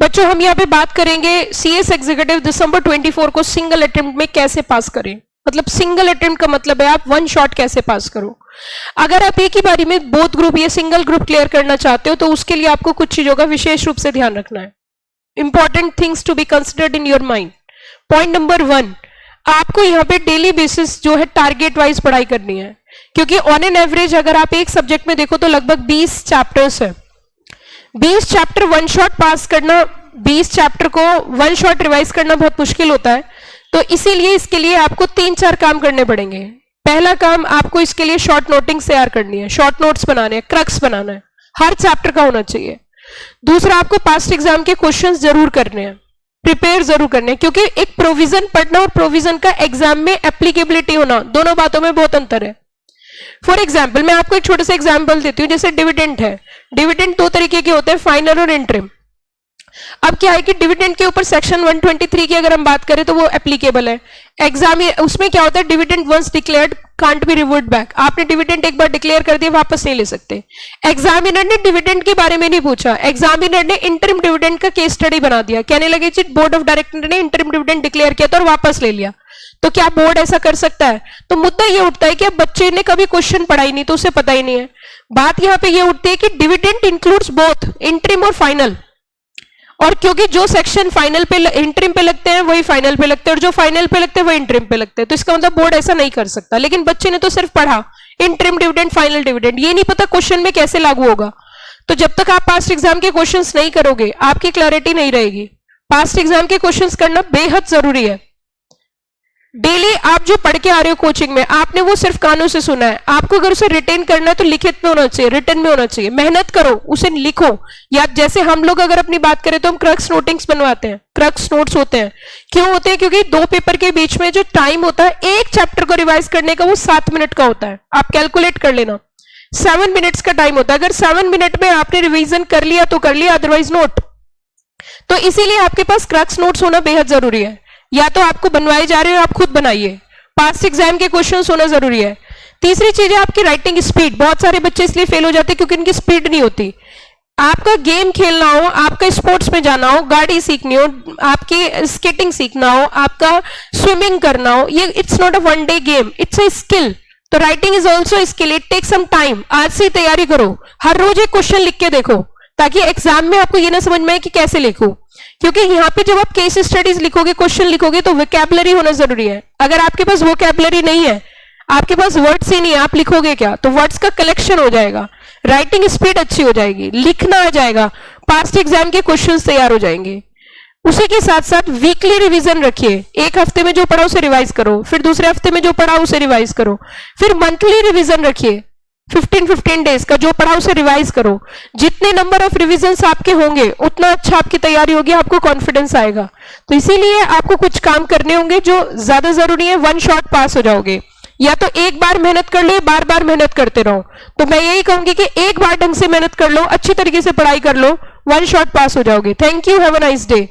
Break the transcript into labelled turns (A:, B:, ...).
A: बच्चों हम यहाँ पे बात करेंगे CS एग्जीक्यूटिव दिसंबर 24 को सिंगल अटेम्प्ट में कैसे पास करें। मतलब सिंगल अटेम्प्ट का मतलब है आप वन शॉट कैसे पास करो। अगर आप एक ही बारी में बोथ ग्रुप या सिंगल ग्रुप क्लियर करना चाहते हो तो उसके लिए आपको कुछ चीजों का विशेष रूप से ध्यान रखना है। Important things to be considered in your mind. Point number 1, आपको यहाँ पे डेली बेसिस जो है टारगेट वाइज पढ़ाई करनी है, क्योंकि ऑन एन एवरेज अगर आप एक सब्जेक्ट में देखो तो लगभग 20 चैप्टर्स है। 20 चैप्टर वन शॉट पास करना, 20 चैप्टर को वन शॉट रिवाइज करना बहुत मुश्किल होता है। तो इसीलिए इसके लिए आपको 3-4 काम करने पड़ेंगे। पहला काम, आपको इसके लिए शॉर्ट नोटिंग्स तैयार करनी है, शॉर्ट नोट्स बनाने हैं, क्रक्स बनाना है, हर चैप्टर का होना चाहिए। दूसरा, आपको पास्ट एग्जाम के क्वेश्चंस जरूर करने हैं, प्रिपेयर जरूर करने हैं, क्योंकि एक प्रोविजन पढ़ना और प्रोविजन का एग्जाम में एप्लीकेबिलिटी होना, दोनों बातों में बहुत अंतर है। फॉर एग्जाम्पल मैं आपको एक छोटा सा एग्जाम्पल देती हूँ। जैसे डिविडेंड है, डिविडेंड 2 तरीके के होते हैं, फाइनल और इंटरिम। अब क्या है कि डिविडेंड के ऊपर सेक्शन 123 की अगर हम बात करें तो वो एप्लीकेबल है। एग्जाम उसमें क्या होता है, dividend once declared can't be revert back. आपने डिविडेंड एक बार डिक्लेयर कर दिया, वापस नहीं ले सकते। एग्जामिनर ने डिविडेंड के बारे में नहीं पूछा, एग्जामिनर ने इंटरिम डिविडेंड का केस स्टडी बना दिया, कहने लगे जी बोर्ड ऑफ डायरेक्टर ने इंटरिम डिविडेंड डिक्लेयर किया था और वापस ले लिया। तो क्या बोर्ड ऐसा कर सकता है? तो मुद्दा ये उठता है कि अब बच्चे ने कभी क्वेश्चन पढ़ा ही नहीं तो उसे पता ही नहीं है। बात यहां पे ये उठती है कि डिविडेंड इंक्लूड्स बोथ इंटरिम और फाइनल, और क्योंकि जो सेक्शन फाइनल पे इंटरिम पे लगते हैं वही फाइनल पे लगते हैं, और जो फाइनल पे लगते हैं वही इंटरिम पे लगते हैं। तो इसका मतलब बोर्ड ऐसा नहीं कर सकता। लेकिन बच्चे ने तो सिर्फ पढ़ा इंटरिम डिविडेंड, फाइनल डिविडेंड, ये नहीं पता क्वेश्चन में कैसे लागू होगा। तो जब तक आप पास्ट एग्जाम के क्वेश्चंस नहीं करोगे आपकी क्लैरिटी नहीं रहेगी। पास्ट एग्जाम के क्वेश्चंस करना बेहद जरूरी है। डेली आप जो पढ़ के आ रहे हो कोचिंग में, आपने वो सिर्फ कानों से सुना है। आपको अगर उसे रिटेन करना है तो लिखित में होना चाहिए, रिटन में होना चाहिए। मेहनत करो, उसे लिखो। या जैसे हम लोग अगर अपनी बात करें तो हम क्रक्स नोटिंग्स बनवाते हैं, क्रक्स नोट्स होते हैं। क्यों होते हैं? क्योंकि 2 पेपर के बीच में जो टाइम होता है एक चैप्टर को रिवाइज करने का वो 7 मिनट का होता है। आप कैलकुलेट कर लेना, 7 मिनट्स का टाइम होता है। अगर 7 मिनट में आपने रिविजन कर लिया तो कर लिया, अदरवाइज नोट। तो इसीलिए आपके पास क्रक्स नोट्स होना बेहद जरूरी है। या तो आपको बनवाए जा रहे हो, आप खुद बनाइए। पास्ट एग्जाम के क्वेश्चंस होना जरूरी है। तीसरी चीज है आपकी राइटिंग स्पीड। बहुत सारे बच्चे इसलिए फेल हो जाते हैं क्योंकि इनकी स्पीड नहीं होती। आपका गेम खेलना हो, आपका स्पोर्ट्स में जाना हो, गाड़ी सीखनी हो, आपकी स्केटिंग सीखना हो, आपका स्विमिंग करना हो, ये it's not a one day game, it's a skill. तो writing is also skill, it take some time. आज से तैयारी करो, हर रोज एक क्वेश्चन लिख के देखो, ताकि एग्जाम में आपको ये ना समझ में आए कि कैसे लिखूं। क्योंकि यहाँ पे जब आप केस स्टडीज लिखोगे, क्वेश्चन लिखोगे, तो वोकैबुलरी होना जरूरी है। अगर आपके पास वोकैबुलरी नहीं है, आपके पास वर्ड्स ही नहीं है, आप लिखोगे क्या? तो वर्ड्स का कलेक्शन हो जाएगा, राइटिंग स्पीड अच्छी हो जाएगी, लिखना आ जाएगा, पास्ट एग्जाम के क्वेश्चंस तैयार हो जाएंगे। उसी के साथ साथ वीकली रिवीजन रखिए। एक हफ्ते में जो पढ़ा उसे रिवाइज करो, फिर दूसरे हफ्ते में जो पढ़ा उसे रिवाइज करो, फिर मंथली रिवीजन रखिए। 15 डेज का जो पढ़ा उसे रिवाइज करो। जितने नंबर ऑफ रिविजन्स आपके होंगे उतना अच्छा आपकी तैयारी होगी, आपको कॉन्फिडेंस आएगा। तो इसीलिए आपको कुछ काम करने होंगे जो ज्यादा जरूरी है, वन शॉट पास हो जाओगे। या तो एक बार मेहनत कर लो, बार बार मेहनत करते रहो। तो मैं यही कहूंगी कि एक बार ढंग से मेहनत कर लो, अच्छी तरीके से पढ़ाई कर लो, वन शॉट पास हो जाओगे। Thank you, have a nice day.